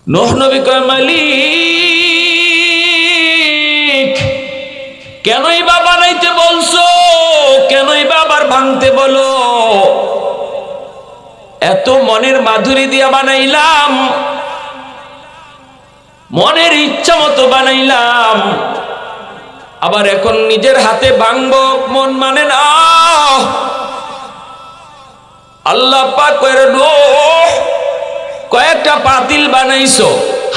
নূহ নবী কয়, মালিক কেনই বা বানাইতে বলছো, কেনই বা আবার ভাঙতে বলো? এত মনের মাধুরী দিয়া বানাইলাম, মনের ইচ্ছা মতো বানাইলাম, আবার এখন নিজের হাতে ভাঙবো, মন মানে না। আল্লাহ পাক কয়, নূহ কয়েকটা পাতিল বানাইছো,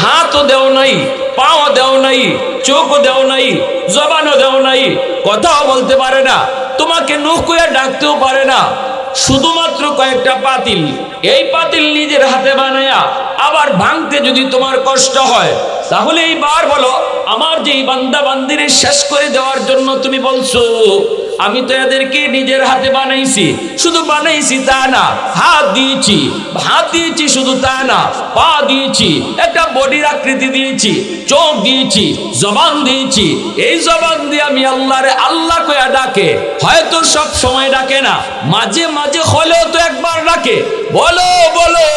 হাতও দেও নাই, পাও দেও নাই, চোখও দেও নাই, জবানও দেও নাই, কথাও বলতে পারে না, তোমাকে নূহ কইয়া ডাকতেও পারে না, শুধুমাত্র কয়েকটা পাতিল। এই পাতিল নিজের হাতে বানায়া আবার ভাঙতে যদি তোমার কষ্ট হয়, তাহলে এইবার বলো, আমার যে বান্দা বান্দিরে শেষ করে দেওয়ার জন্য তুমি বলছো, আমি তো এদেরকে নিজের হাতে বানাইছি, শুধু বানাইছি তা না, হাত দিয়েছি, শুধু তা না, পা দিয়েছি, একটা বডির আকৃতি দিয়েছি, চোখ দিয়েছি, জবান দিয়েছি। এই জবান দিয়ে আমি আল্লাহরে আল্লাহ কইয়া ডাকে, হয়তো সব সময় ডাকে না, মাঝে মাঝে হলেও তো একবার ডাকে, বলো বলো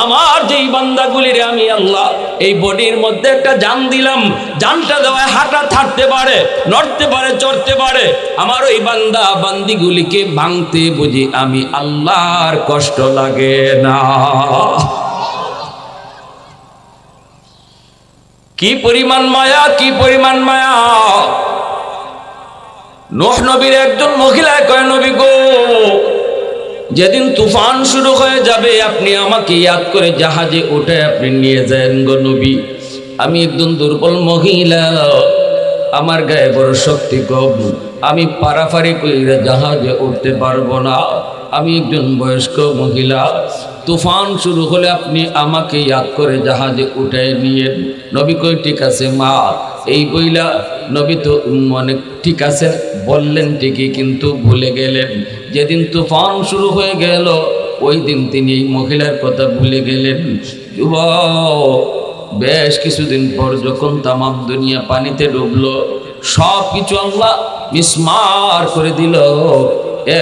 আমার যেই বান্দাগুলিরে আমি আল্লাহ এই বডির মধ্যে একটা জান দিলাম, জানটা দেওয়ায় হাঁটা থাকতে পারে, নড়তে পারে, চড়তে পারে, আমার ওই বান্দা বান্দিগুলিকে ভাঙতে বুঝি আমি আল্লাহর কষ্ট লাগে না? কি পরিমাণ মায়া, কি পরিমাণ মায়া! নূহ নবীর একজন মহিলা কয়, নবী গো, যেদিন তুফান শুরু হয়ে যাবে আপনি আমাকে ইয়াদ করে জাহাজে উঠে আপনি নিয়ে যান গো নবী। আমি একজন দুর্বল মহিলা, আমার গায়ে বড় শক্তি কম, আমি পারাপারি কইরা জাহাজে উঠতে পারবো না, আমি একজন বয়স্ক মহিলা, তুফান শুরু হলে আপনি আমাকে ইয়াদ করে জাহাজে উঠে নিয়ে। নবী কই, ঠিক আছে মা। এই বইলা নবী তো মনে ঠিক আছে বললেন ঠিকই, কিন্তু ভুলে গেলেন। যেদিন তুফান শুরু হয়ে গেল ওই দিন তিনি এই মহিলার কথা ভুলে গেলেন। যুবক, বেশ কিছুদিন পর যখন তামাম দুনিয়া পানিতে ডুবলো, সব কিছু আল্লাহ মিসমার করে দিল,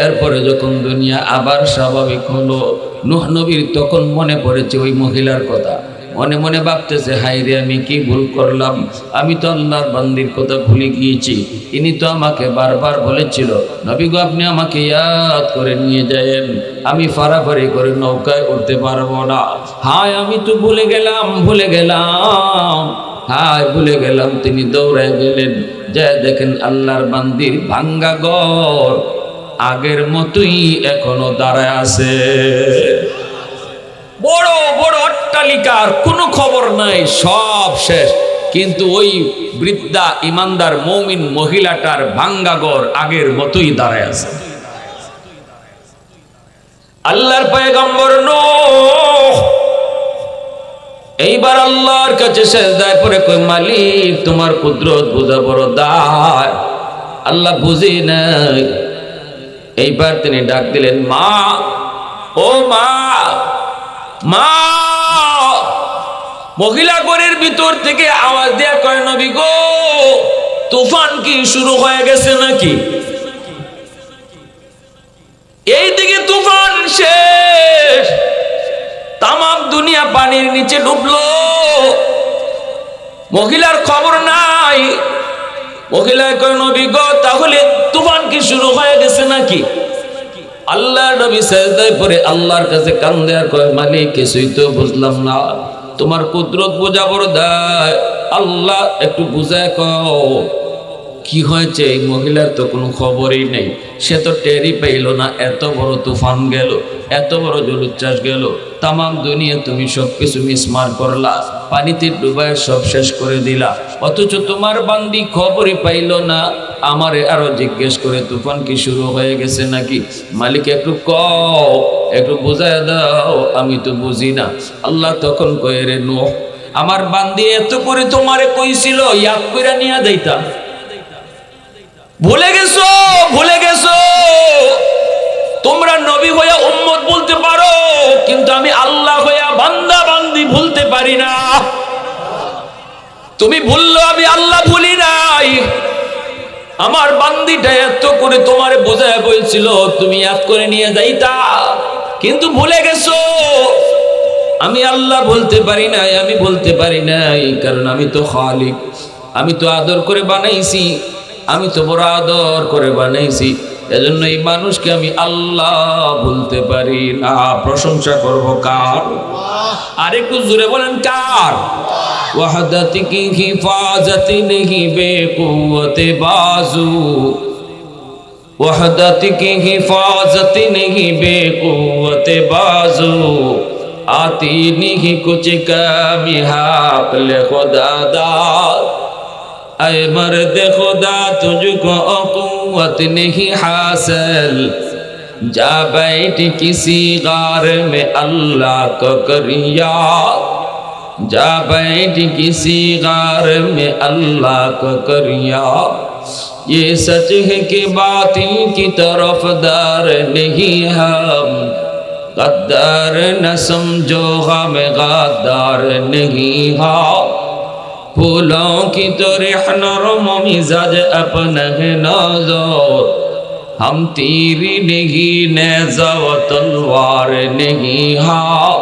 এরপরে যখন দুনিয়া আবার স্বাভাবিক হলো, নূহ নবীর তখন মনে পড়েছে ওই মহিলার কথা। মনে মনে ভাবতেছে, হাই রে, আমি কি ভুল করলাম, আমি তো আল্লাহর বান্দির কথা ভুলে গিয়েছি। ইনি তো আমাকে বারবার বলেছিল, নবী গো আপনি আমাকে ইয়াদ করে নিয়ে যায়েন, আমি ফারাফারি করে নৌকায় উঠতে পারবো না। হায় আমি তো ভুলে গেলাম, ভুলে গেলাম, হায় ভুলে গেলাম। তিনি দৌড়ায় গেলেন, যা দেখেন আল্লাহর বান্দির ভাঙ্গা ঘর আগের মতোই এখনো দাঁড়ায় আছে। বড় বড় অট্টালিকার কোনো খবর নাই, সব শেষ, কিন্তু ওই বৃদ্ধা ইমানদার মুমিন মহিলাটার ভাঙ্গা ঘর আগের মতোই দাঁড়ায় আছে। আল্লাহর পয়গম্বর নূহ এইবার আল্লাহর কাছে সেজদায় পড়ে কই, মালিক তোমার কুদরত বোঝা বড় দায়, আল্লাহ বুঝি নাই। এইবার তিনি ডাক দিলেন, মা, ও মা, মা। মহিলা ঘরের ভিতর থেকে আওয়াজ দেয়া কয়, নবী গো, তুফান কি শুরু হয়ে গেছে নাকি? এইদিকে তুফান শেষ, তামাম দুনিয়া পানির নিচে ডুবলো, মহিলার খবর নাই। মহিলা কয়, নবী গো, তাহলে তুফান কি শুরু হয়ে গেছে নাকি? আল্লাহ নবী সেজদায় পড়ে আল্লাহর কাছে কান্দে আর কয়, মালিক কিছুই তো বুঝলাম না, তোমার কুদরত বোঝা বড় দায়, আল্লাহ একটু বুঝায় কও কি হয়েছে। এই মহিলার তো কোনো খবরই নেই, সে তো টেরই পাইল না, এত বড় তুফান গেল, এত বড় জলোচ্ছ্বাস গেল, তামাম দুনিয়া তুমি সব কিছু মিসমার করলা, পানিতে ডুবায় সব শেষ করে দিলা, অথচ তোমার বান্দি খবরই পাইল না। আমারে আরো জিজ্ঞেস করে তুফান কি শুরু হয়ে গেছে নাকি? মালিক একটু কও, একটু বুঝায় দাও, আমি তো বুঝি না। আল্লাহ তখন কয়ে, রে নূহ, আমার বান্দি এত করে তোমারে কইছিল ইয়াদ কইরা নিয়া যাইতাম, ভুলে গেছো, ভুলে গেছো। তোমরা নবী হইয়া উম্মত বলতে পারো, কিন্তু আমি আল্লাহ হইয়া বান্দা বান্দি ভুলতে পারি না। তুমি ভুললো, আমি আল্লাহ ভুলি নাই। আমার বান্দিটা এত করে তোমারে বোঝায় বলছিল তুমি ইয়াদ করে নিয়ে যাইতা, কিন্তু ভুলে গেছো। আমি আল্লাহ বলতে পারি নাই, আমি বলতে পারি নাই, কারণ আমি তো খালিক, আমি তো আদর করে বানাইছি, আমি তো বড় আদর করে বানাইছি। এজন্য এই মানুষকে আমি আল্লাহ বলতে পারি না। প্রশংসা করব কার? আরেকটু জোরে বলেন কার? ওয়াহদাতি কি হিফাজতি নেহি বেকুওয়াতে বাজু, वहदत की हिफाजत नहीं बेकुवत बाजू, आती नहीं कुछ कमी हाकल खुदा दाद, ऐ मर्द खुदा तुझको कुव्वत नहीं हासिल, जा बैठ किसी गार में अल्लाह को कर याद, जा बैठ किसी गार में अल्लाह को कर याद। ये सच है कि बातिल की तरफदार नहीं हम, गद्दार न समझो हम गद्दार नहीं हम, फूलों की तो रिह नरम मिजाज अपना है नौजोर, हम तीरी नहीं नेज़ा व तलवार नहीं हम,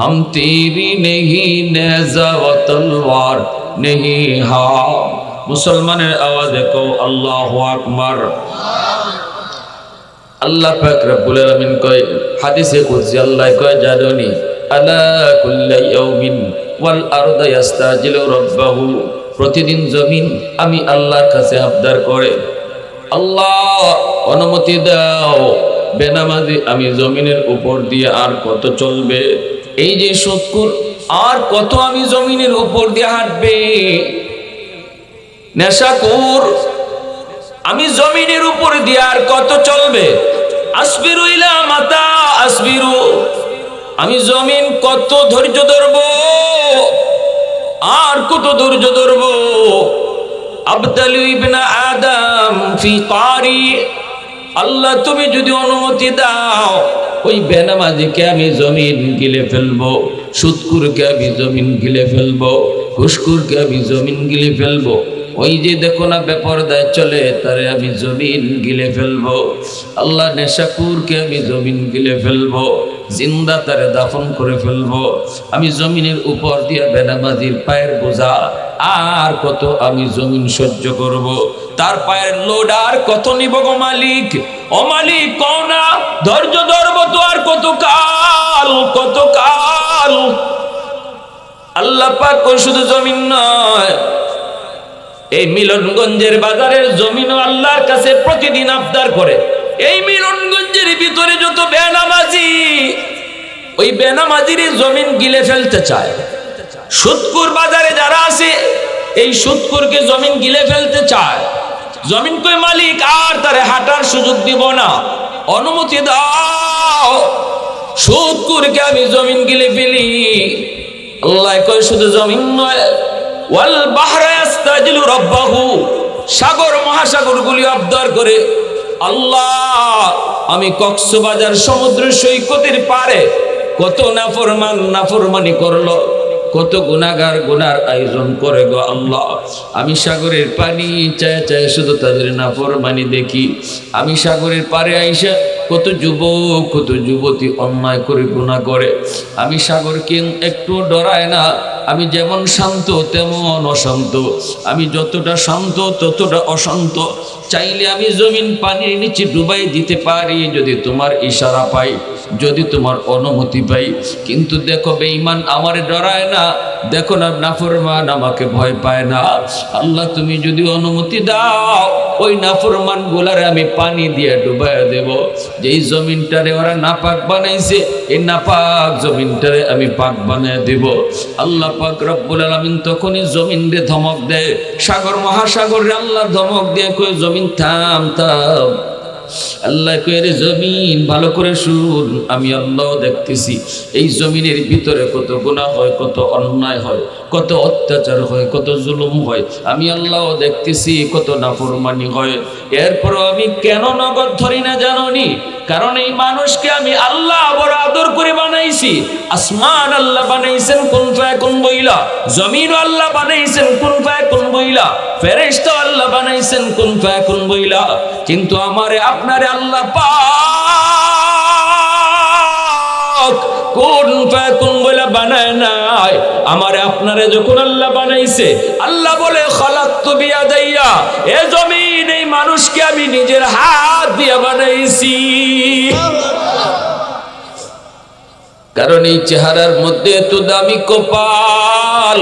हम तीरी नहीं नेज़ा व तलवार नहीं हम। মুসলমানের আওয়াজে কও আল্লাহু আকবার। আল্লাহ পাক রব্বুল আলামিন কয় হাদিসে কুদসি, আল্লাহ কয় জানোনি আলা কুল্লি ইয়াউমিন ওয়াল আরদু ইস্তাজিলু রাব্বাহু, প্রতিদিন জমিন আমি আল্লাহর কাছে আবদার করে, আল্লাহ অনুমতি দাও, বেনামাজি আমি জমিনের উপর দিয়ে আর কত চলবে, এই যে সুদখোর আর কত আমি জমিনের উপর দিয়ে হাঁটবে, নেশাখোর আমি জমিনের উপর দিয়ে আর কত চলবে, আসবিরু ইলা মাতা আসবিরু, আমি জমিন কত ধৈর্য ধরবো, আর কত ধৈর্য ধরবো, আবতালু ইবনা আদম ফি কারি, আল্লাহ তুমি যদি অনুমতি দাও ওই বেনামাজিকে আমি জমিন গিলে ফেলবো, সুদখোরকে আমি জমিন গিলে ফেলবো, ঘুষখোরকে আমি জমিন গিলে ফেলবো, ওই যে দেখো না বেপরদায় চলে তারে আমি জমিন গিলে ফেলবো, আল্লাহ নেশাখোরকে আমি জমিন গিলে ফেলবো, জিন্দা তারে দাফন করে ফেলবো, আমি জমিনের উপর দিয়া বেনামাজির পায়ের বোঝা আর কত আমি জমিন সহ্য করব, তার পায়ের লোড আর কত নিব গো মালিক, ও মালিক কও না ধৈর্য ধরবো তো আর কত কাল, কত কাল। আল্লাহ পাক কই শুধু জমিন নয়, এই মিলনগঞ্জের বাজারের জমিনও আল্লাহর কাছে প্রতিদিন আবদার করে, এই মিলনগঞ্জের ভিতরে যত বেনামাজি, ওই বেনামাজির জমিন গিলে ফেলতে চায়, সুদখোর বাজারে যারা আছে এই সুদখোরকে জমিন গিলে ফেলতে চায়, জমিন কই মালিক আর তারে হাঁটার সুযোগ দিব না, অনুমতি দাও, সুদখোরকে আমি জমিন গিলে ফেলি। আল্লাহ কই শুধু জমিন নয়, ওয়াল বাহরা ইস্তাজিলু রাব্বাহু, সাগর মহাসাগর গুলি আবদার করে, আল্লাহ আমি কক্সবাজার সমুদ্র সৈকতের পারে কত নাফরমান নাফরমানি করলো, কত গুনাহগার গুনার আয়োজন করে গো আল্লাহ, আমি সাগরের পানি চায় চায় শুধু তাদের নাফরমানি দেখি, আমি সাগরের পারে আইসা কত যুবক কত যুবতী অন্যায় করে গুনাহ করে, আমি সাগরকে একটু ডরায় না, আমি যেমন শান্ত তেমন অশান্ত, আমি যতটা শান্ত ততটা অশান্ত, চাইলে আমি জমিন পানির নিচে ডুবাই দিতে পারি যদি তোমার ইশারা পাই, যদি তোমার অনুমতি পাই, কিন্তু দেখো বেঈমান আমারে ডরায় না, দেখো না নাফরমান আমাকে ভয় পায় না, আল্লাহ তুমি যদি অনুমতি দাও ওই নাফরমান গুলারে আমি পানি দিয়ে ডুবাইয়া দেব, যেই জমিনটারে ওরা নাপাক বানাইছে এই নাপাক জমিনটারে আমি পাক বানায় দেব। আল্লাহ পাক রব্বুল আলামিন তখনই জমিনরে ধমক দেয়, সাগর মহাসাগরে আল্লাহ ধমক দিয়ে কই জমিন থাম থাম, আল্লাহ কই রে জমিন ভালো করে শুন, আমি আল্লাহ দেখতেছি এই জমিনের ভিতরে কত গুনাহ হয়, কত অন্যায় হয়, কত অত্যাচার হয়, কত জুলুম হয়, আমি আল্লাহ দেখতেছি কত নাফরমানি হয়, এরপরও আমি কেন নগদ ধরি না জানোনি, কারণ এই মানুষকে আমি আল্লাহ বড় আদর করে বানাইছি, আসমান আল্লাহ বানাইছেন কুন ফায়াকুন বইলা, জমিন আল্লাহ বানাইছেন কুন ফায়াকুন বইলা, ফেরেশতা আল্লাহ বানাইছেন কুন ফায়াকুন বইলা, কিন্তু আমারে আপনারে আল্লাহ পাক কুন ফায়াকুন বলে বানায় নাই, আমারে আপনারে যখন আল্লাহ বানাইছে, আল্লাহ বলে খালাকতু বিয়াদাইয়া, এ জমিন এই মানুষকে আমি নিজের হাত দিয়ে বানাইছি। কারণ এই চেহারার মধ্যে এত দামি কপাল,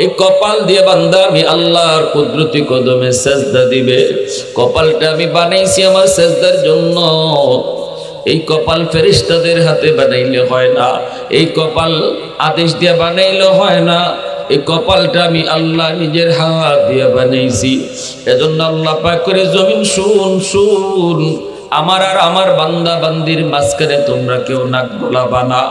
এই কপাল দিয়ে বান্দা আমি আল্লাহর কুদরতি কদমে সেজদা দিবে। কপালটা আমি বানাইছি আমার সেজদার জন্য। এই কপাল ফেরেশতাদের হাতে বানাইলে হয় না, এই কপাল আদেশ দিয়ে বানাইলে হয় না, এই কপালটা আমি আল্লাহ নিজের হাত দিয়ে বানাইছি। এজন্য আল্লাহ পাক করে জমিন শুন শুন, আমার আর আমার বান্দা বান্দির মাঝখানে তোমরা কেউ নাক গলাবা না।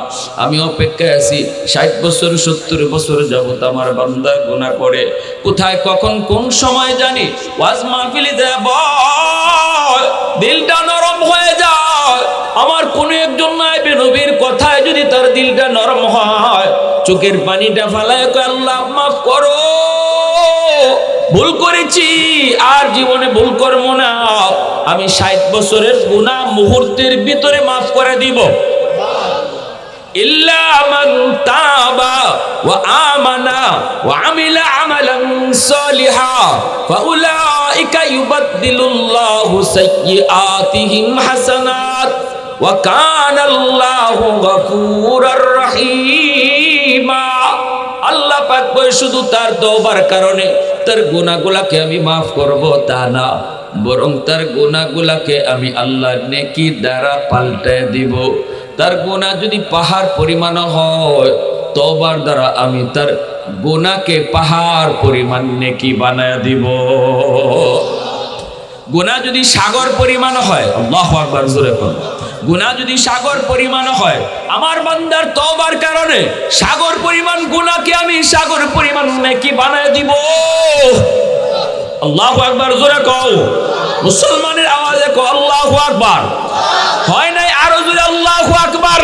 আমি অপেক্ষায় আছি 60 বছর 70 বছর যাবত আমার বান্দা গুনাহ করে, কোথায় কখন কোন সময় জানি ওয়াজ মাহফিলে দেব, দিলটা নরম হয়ে যায়। আমার কোন একজন নাইবে নবীর কথায় যদি তার দিলটা নরম হয়, চোখের পানিটা ফালায় কয় আল্লাহ মাফ করো, ভুল করেছি, আর জীবনে ভুল করব না। আমি 60 বছরের গুনাহ মুহূর্তের ভিতরে মাফ করে দিব। ইল্লা মান তাবা ওয়া আমানা ওয়া আমিলা আমালান সালিহা ফাউলাইকা ইউবাদদিলুল্লাহু সাইয়্যাতিহিম হাসানাত ওয়া কানাল্লাহু গফুরার রহিমা। আল্লাহ পাক বলে শুধু তার তওবার কারণে তার গুনাহগুলোকে আমি মাফ করব তা না, বরং তার গুনাহগুলোকে আমি আল্লাহর নেকি দ্বারা পাল্টায় দিব। তার গুনাহ যদি পাহাড় পরিমাণ হয়, তওবার দ্বারা আমি তার গুনাহকে পাহাড় পরিমাণ নেকি বানায় দিব। গুনাহ যদি সাগর পরিমাণ হয়, আল্লাহু আকবার জোরে বলুন, গুনাহ যদি সাগর পরিমাণ হয়, আমার বান্দার তওবার কারণে সাগর পরিমাণ গুনাহকে আমি সাগর পরিমাণ নেকি বানায় দিব। আল্লাহু আকবার জোরে কও, মুসলমানের আওয়াজে কও আল্লাহু আকবার। হয় নাই আরো জোরে আল্লাহু আকবার।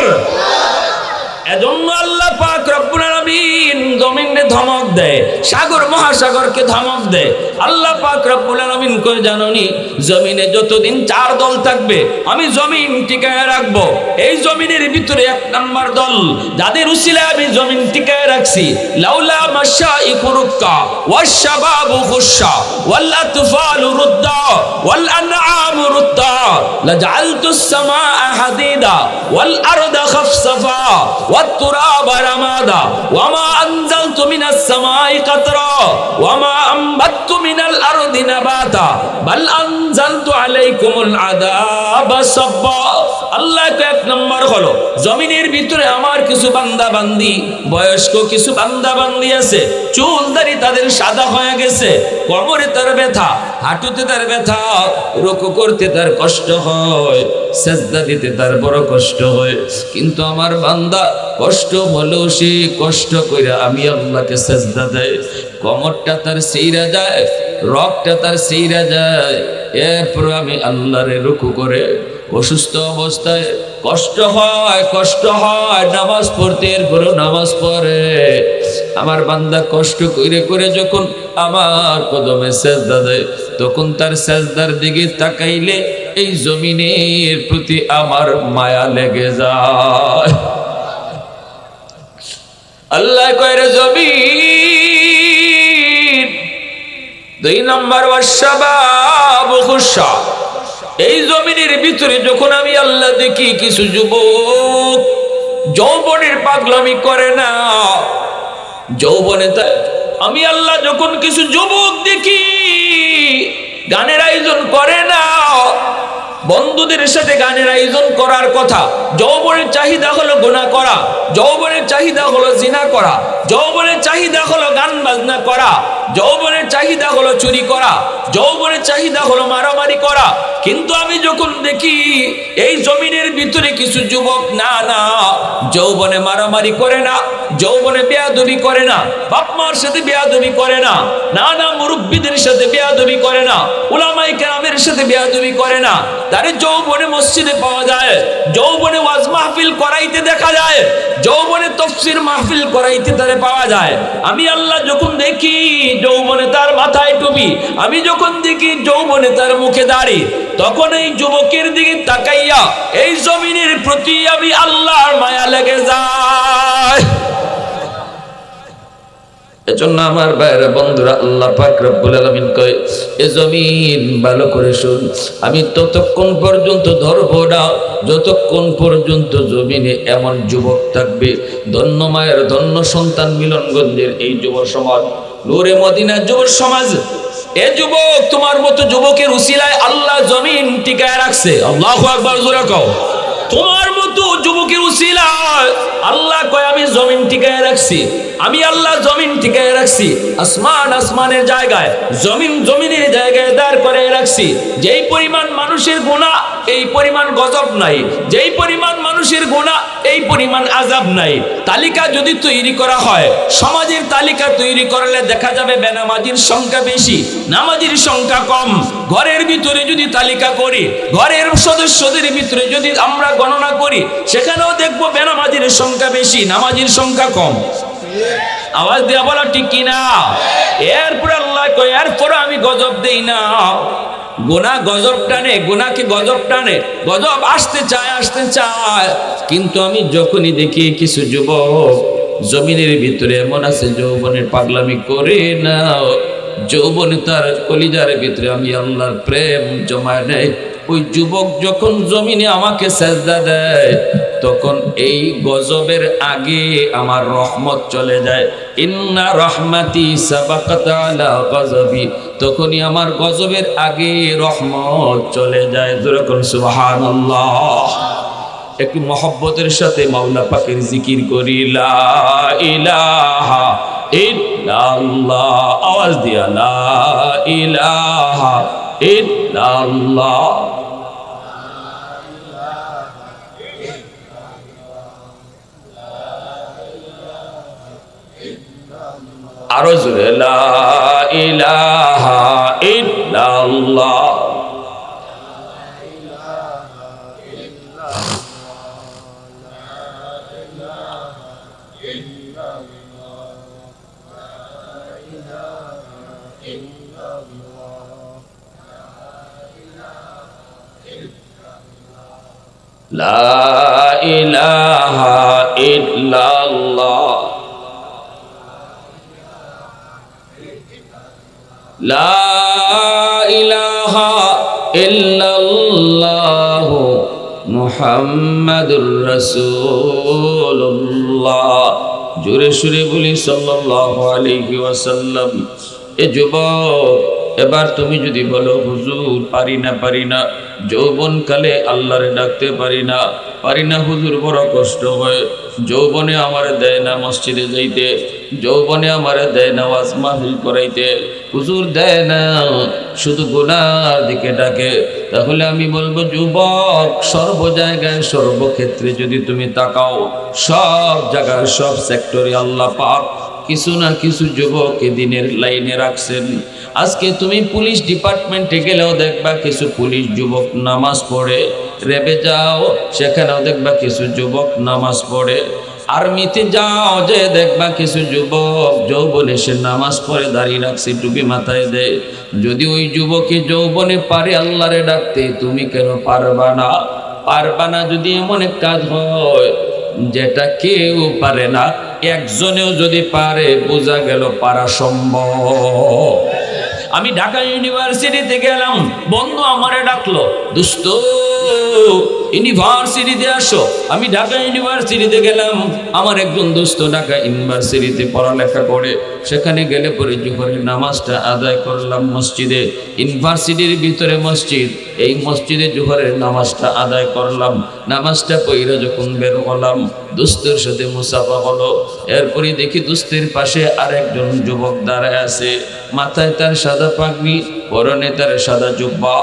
এজন্য আল্লাহ পাক রব্বুল আলামিন জমিনে ধমক দেয়, সাগর মহাসাগরকে ধমক দেয়। আল্লাহ পাক রব্বুল আলামিন কই জানোনি, জমিনে যতদিন 4 দল থাকবে আমি জমিন টিকায় রাখবো। এই জমিনের ভিতরে 1 নাম্বার দল, যাদের উসিলায় আমি জমিন টিকায় রাখছি, লাউলা মাশাইখু রুক্কা ওয়াশ শাবাবু খুশা ওয়াল আতফালু রুদ্দা ওয়াল আনআমু রুদ্দা লাজআলতুস সামাআ হাদিদা ওয়াল আরদা খাফসাফা والتراب رمادا وما أنزلت من السماء قطرا وما أنبت من الأرض نباتا بل أنزلت عليكم العذاب صبا। আল্লাহ তো 1 নম্বর হলো, জমিনের ভিতরে আমার কিছু বান্দা বান্দি, বয়স্ক কিছু বান্দা বান্দি আছে, চুল দাড়ি তাদের সাদা হয়ে গেছে, কোমরে তার ব্যথা, হাঁটুতে তার ব্যথা, রুকু করতে তার কষ্ট হয়, সেজদা দিতে তার বড় কষ্ট হয়। কিন্তু আমার বান্দা কষ্ট হলেও সে কষ্ট করে আমি আল্লাহকে সেজদা দেয়, কোমরটা তার সেইরা যায়, রগটা তার সেইরা যায়, এরপর আমি আল্লাহরে রুকু করে। অসুস্থ অবস্থায় কষ্ট হয়, নামাজ পড়তে এরপর নামাজ পড়ে। আমার বান্দা কষ্ট করে করে যখন আমার কদমে সেজদা দেয়, তখন তার সেজদার দিকে তাকাইলে এই জমিনের প্রতি আমার মায়া লেগে যায়। আল্লাহ কয় রে জমিন, 2 নম্বর ওয়াশাবাবু খুশা, এই জমিনের ভিতরে যখন আমি আল্লাহ দেখি কিছু যুবক যৌবনের পাগলামি করে না, যৌবনে আমি আল্লাহ যখন কিছু যুবক দেখি গানের আয়োজন করে না, বন্ধুদের সাথে গানের আয়োজন করার কথা, যৌবনের চাহিদা হলো গুনাহ করা, যৌবনের চাহিদা হলো জিনা করা, যৌবনের চাহিদা হলো গান বাজনা করা, যৌবনের চাহিদা হলো চুরি করা, যৌবনের চাহিদা হলো মারামারি করা। কিন্তু আমি যখন দেখি এই জমিনের ভিতরে কিছু যুবক না যৌবনে মারামারি করে না, যৌবনে বেয়াদবি করে না, বাপ মার সাথে বেয়াদবি করে না, মুরব্বীদের সাথে বেয়াদবি করে না, উলামায়ে কেরামের সাথে বেয়াদবি করে না, তারে যৌবনে মসজিদে পাওয়া যায়, যৌবনে ওয়াজ মাহফিল করাইতে দেখা যায়, যৌবনে তাফসীর মাহফিল করাইতে তারে পাওয়া যায়। আমি আল্লাহ যখন দেখি যৌবনে তার মাথায় টুপি, আমি যখন দেখি যৌবনে তার মুখে দাড়ি, তখন এই যুবকের দিকে তাকাইয়া এই জমিনের প্রতি আমি আল্লাহর মায়া লেগে যায়। এজন্য আমার ভাইরা বন্ধুরা, আল্লাহ পাক রব্বুল আলামিন কয়, এ জমিন ভালো করে শুন, আমি ততক্ষণ পর্যন্ত ধরব না যতক্ষণ পর্যন্ত জমিনে এমন যুবক থাকবে। ধন্য মায়ের ধন্য সন্তান মিলনগঞ্জের এই যুব সমাজ, নূরে মদিনার যুব সমাজ, এ যুবক তোমার মতো যুবকের উসিলায় আল্লাহ জমিন টিকায় রাখছে। আল্লাহু আকবার, জোরে কও। তোমার মতো যুবকের উসিলায় আল্লাহ কয় আমি জমিন টিকায় রাখছি, আমি আল্লাহ জমিন টিকায় রাখছি। আসমান আসমানের জায়গায়, জমিন জমিনের জায়গায় দাঁড় করে রাখছি। যেই পরিমাণ মানুষের গুনাহ এই পরিমাণ গজব নাই, যেই পরিমাণ মানুষের গুনাহ এই পরিমাণ আযাব নাই। তালিকা যদি তৈরি করা হয়, সমাজের তালিকা তৈরি করলে দেখা যাবে বেনামাজির সংখ্যা বেশি, নামাজির সংখ্যা কম। ঘরের ভিতরে যদি তালিকা করি, ঘরের সদস্যদের ভিতরে যদি আমরা গণনা করি, সেখানেও দেখবো বেনামাজির সংখ্যা বেশি, নামাজির সংখ্যা কম। আওয়াজ দেয়া বলা ঠিক কিনা? এরপরে আল্লাহ কয়, এরপরে আমি গজব দেই না। গুনাহ গজব টানে, গুনাহকে গজব টানে, গজব আসতে চায়। কিন্তু আমি যখনই দেখি কিছু যুবক জমিনের ভিতরে এমন আছে যৌবনের পাগলামি করে না, যৌবনে তার কলিজার ভিতরে আমি আল্লাহর প্রেম জমায় নেয়, ওই যুবক যখন জমিনে আমাকে সেজদা দেয়, তখন এই গজবের আগে আমার রহমত চলে যায়। ইন্না রহমাতি সাবাকাত আলা গজবি, তখনই আমার গজবের আগে রহমত চলে যায়। যেরকম সুবহানাল্লাহ। একটু মহব্বতের সাথে মাওলা পাকের জিকির করি, লা ইলাহা ইল্লাল্লাহ। আওয়াজ দিয়া, লা ইলাহা ইল্লাল্লাহ। আরো জোরে, লা ইলাহা ইল্লাল্লাহ। লা ইলাহা ইল্লাল্লাহ, লা ইলাহা ইল্লাল্লাহ মুহাম্মাদুর রাসূলুল্লাহ। জোরে সুরে বলি সাল্লাল্লাহু আলাইহি ওয়াসাল্লাম। এ যুবক, এবার তুমি যদি বলো হুজুর পারি না, যৌবনকালে আল্লাহরে ডাকতে পারি না হুজুর, বড় কষ্ট হয়। যৌবনে আমার দেয় না মসজিদে যাইতে, যৌবনে আমার দেয় না ওয়াজ মাহফিল করাইতে, হুজুর দেয় না, শুধু গুনার দিকে ডাকে। তাহলে আমি বলবো যুবক, সর্ব জায়গায় সর্বক্ষেত্রে যদি তুমি তাকাও, সব জায়গায় সব সেক্টরে আল্লাহ পাক কিছু না কিছু যুবককে দিনের লাইনে রাখছেন। আজকে তুমি পুলিশ ডিপার্টমেন্টে গেলেও দেখবা কিছু পুলিশ যুবক নামাজ পড়ে, রেবে যাও সেখানেও দেখবা কিছু যুবক নামাজ পড়ে, আর্মিতে যাও যে দেখবা কিছু যুবক যৌবনে সে নামাজ পড়ে, দাঁড়িয়ে রাখছে, টুপি মাথায় দেয়। যদি ওই যুবকে যৌবনে পারে আল্লাহরে ডাকতে, তুমি কেন পারবা না? যদি এমন এক কাজ হয় যেটা কেউ পারে না, একজনেও যদি পারে, বোঝা গেল পারা সম্ভব। আমি ঢাকা ইউনিভার্সিটিতে গেলাম, বন্ধু আমারে ডাকলো, দোস্ত ইউনিভার্সিটিতে আসো। আমি ঢাকা ইউনিভার্সিটিতে গেলাম, আমার একজন দোস্ত ঢাকা ইউনিভার্সিটিতে পড়ালেখা করে, সেখানে গেলে পরে জোহরের নামাজটা আদায় করলাম মসজিদে। ইউনিভার্সিটির ভিতরে মসজিদ, এই মসজিদে জোহরের নামাজটা আদায় করলাম। নামাজটা পইরা যখন বের হলাম, দোস্তের সাথে মুসাফা হলো। এরপরে দেখি দোস্তের পাশে আরেকজন যুবক দাঁড়ায় আছে, মাথায় তার সাদা পাগড়ি, পরনে তার সাদা জুব্বা,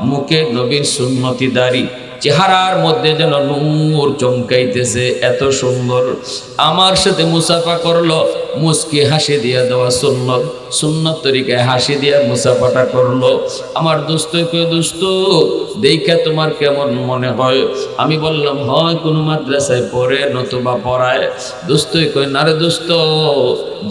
মুখে নবীর সুন্নতি দাড়ি। চেহারার মধ্যে যেন নূর চমকাইতেছে, এত সুন্দর। আমার সাথে মুসাফা করলো, মুস্কি হাসি দিয়া দেওয়া সুন্নত, সুন্নত তরিকায় হাসি দিয়া মুসাফাটা করলো। আমার দোস্ত কই, দোস্ত দেখা তোমার কেমন মনে হয়? আমি বললাম হয় কোনো মাদ্রাসায় পড়ে নতুবা পড়ায়। দোস্ত কই, না রে দোস্ত,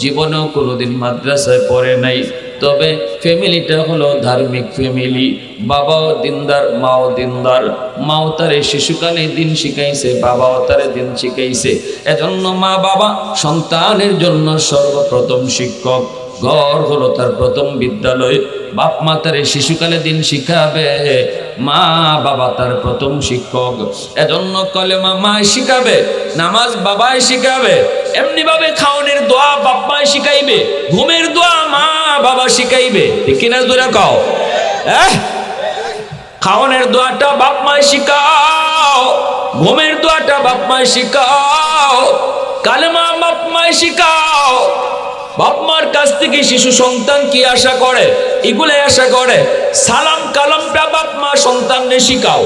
জীবনেও কোনোদিন মাদ্রাসায় পড়ে নাই, তবে ফ্যামিলিটা হলো ধার্মিক ফ্যামিলি, বাবাও দিনদার, মাও দিনদার। মাও তারে শিশুকালে দিন শিখাইছে, বাবাও তারে দিন শিখাইছে। এজন্য মা বাবা সন্তানের জন্য সর্বপ্রথম শিক্ষক, ঘর হলো তার প্রথম বিদ্যালয়। বাপ মা তারে শিশুকালে দিন শিখাবে, মা বাবা তার প্রথম শিক্ষক। এজন্য কলেমা মায় শিখাবে, নামাজ বাবাই শিখাবে, এমনি ভাবে খাওয়ানোর দোয়া বাপ মায় শিখাইবে, ঘুমের দোয়া মা বাবা শিখাইবে। ঠিক কিনা জোরে কও? খাওয়ানোর দোয়াটা বাপ মায় শিখাও, ঘুমের দোয়াটা বাপ মায় শিখাও, কালেমা বাপ মায় শিখাও। বাপ মার কাছ থেকে শিশু সন্তান কি আশা করে? এগুলো আশা করে। সালাম কালামটা বাপ মা সন্তানকে শিখাও।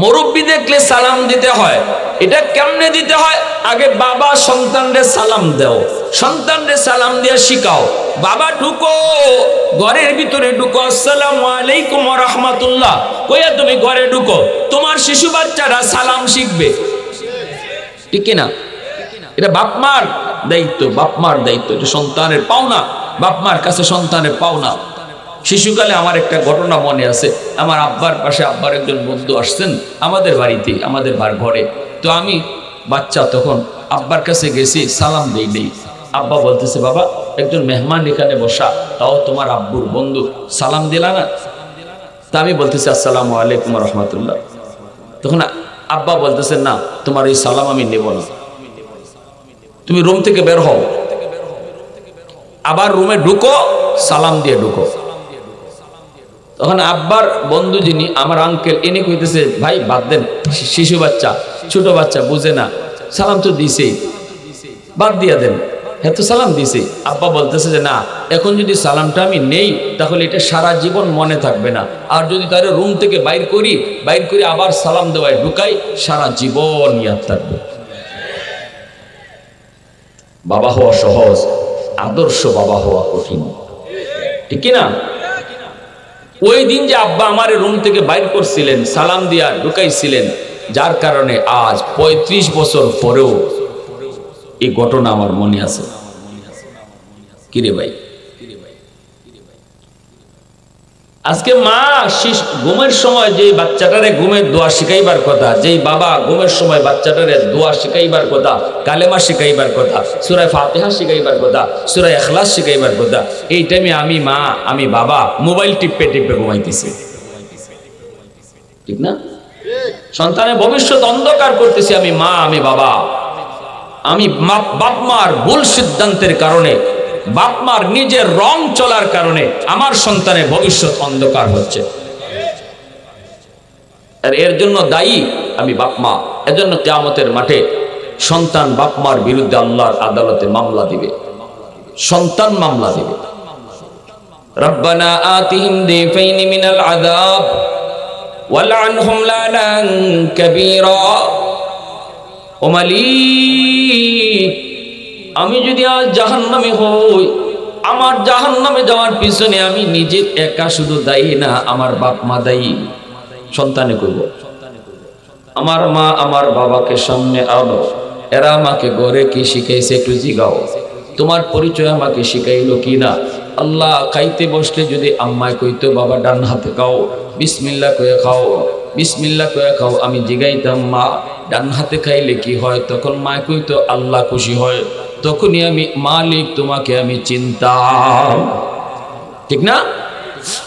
মুরব্বি দেখলে সালাম দিতে হয়, এটা কেমনে দিতে হয়? আগে বাবা সন্তানরে সালাম দাও, সন্তানরে সালাম দিয়ে শিখাও। বাবা ঢুকো, ঘরের ভিতরে ঢুকো, আসসালামু আলাইকুম ওয়া রাহমাতুল্লাহ কইয়া তুমি ঘরে ঢুকো, তোমার শিশু বাচ্চারা সালাম শিখবে। ঠিক কিনা? এটা বাপ মার দায়িত্ব, বাপ মার দায়িত্ব, এটা সন্তানের পাওনা, বাপ মার কাছে সন্তানের পাওনা। শিশুকালে আমার একটা ঘটনা মনে আছে। আমার আব্বার পাশে আব্বার একজন বন্ধু আসছেন আমাদের বাড়িতে, আমাদের ঘরে। তো আমি বাচ্চা তখন আব্বার কাছে গেছি, সালাম দেই নেই। আব্বা বলতেছে, বাবা একজন মেহমান এখানে বসা, তাও তোমার আব্বুর বন্ধু, সালাম দিলা না? তা আমি বলতেছি আসসালামু আলাইকুম ওয়া রাহমাতুল্লাহ। তখন আব্বা বলতেছে, না তোমার এই সালাম আমি নেব না, তুমি রুম থেকে বের হও, আবার রুমে ঢুকো, সালাম দিয়ে ঢুকো। তখন আব্বার বন্ধু যিনি আমার আঙ্কেল, ইনি কইতেছে, ভাই বাদ দেন, শিশু বাচ্চা, ছোট বাচ্চা বুঝে না, সালাম তো দিছেই, বাদ দিয়া দেন, হ্যাঁ তো সালাম দিছে। আব্বা বলতেছে যে না, এখন যদি সালামটা আমি নেই তাহলে এটা সারা জীবন মনে থাকবে না, আর যদি তার রুম থেকে বাইর করি আবার সালাম দেওয়ায় ঢুকাই, সারা জীবন ইয়াদ থাকবে। বাবা হওয়া সহজ, আদর্শ বাবা হওয়া কঠিন। ঠিক কিনা? ওই দিন যে আব্বা আমার রুম থেকে বাইর করছিলেন, সালাম দিয়া ঢুকাইছিলেন, যার কারণে আজ 35 বছর পরেও এই ঘটনা আমার মনে আছে। কিরে ভাই, আজকে মা ঘুমের সময় যে বাচ্চাটারে ঘুমের দোয়া শিখাইবার কথা, যেই বাবা ঘুমের সময় বাচ্চাটারে দোয়া শিখাইবার কথা, কালেমা শিখাইবার কথা, সূরা ফাতিহা শিখাইবার কথা, সূরা ইখলাস শিখাইবার কথা, এই টাইমে আমি মা, আমি বাবা মোবাইল টিপে ঘুমাইতেছি। ঠিক না? সন্তানের ভবিষ্যৎ অন্ধকার করতেছি আমি মা, আমি বাবা। আমি বাপ মার ভুল সিদ্ধান্তের কারণে, বাপ মার নিজের রং চলার কারণে আমার সন্তানের ভবিষ্যৎ অন্ধকার হচ্ছে, আর এর জন্য দায়ী আমি বাপ মা। এজন্য কিয়ামতের মাঠে সন্তান বাপ মার বিরুদ্ধে আল্লাহর আদালতে মামলা দিবে, সন্তান মামলা দিবে। রব্বানা আতিহিম দিফাইনি মিনাল আযাব ওয়ালআনহুম লানান কাবীরা। ও মালিক, আমি যদি আজ জাহান্নামে হই, আমার জাহান্নামে যাওয়ার পিছনে আমি নিজে একা শুধু দায়ী না, আমার বাপ মা দায়ী। সন্তানে কইব, আমার মা আমার বাবাকে সামনে আনো, এরা আমাকে ঘরে কি শিখাইছে একটু জিগাও, তোমার পরিচয় আমাকে শিখাইলো কি না। আল্লাহ, খাইতে বসলে যদি আম্মায় কইতো বাবা ডান হাতে খাও, বিসমিল্লাহ কয়ে খাও, বিসমিল্লাহ কয়ে খাও, আমি জিগাইতাম মা ডান হাতে খাইলে কি হয়, তখন মা কইতো আল্লাহ খুশি হয়, তখনই আমি মালিক তোমাকে আমি চিনতাম। ঠিক না?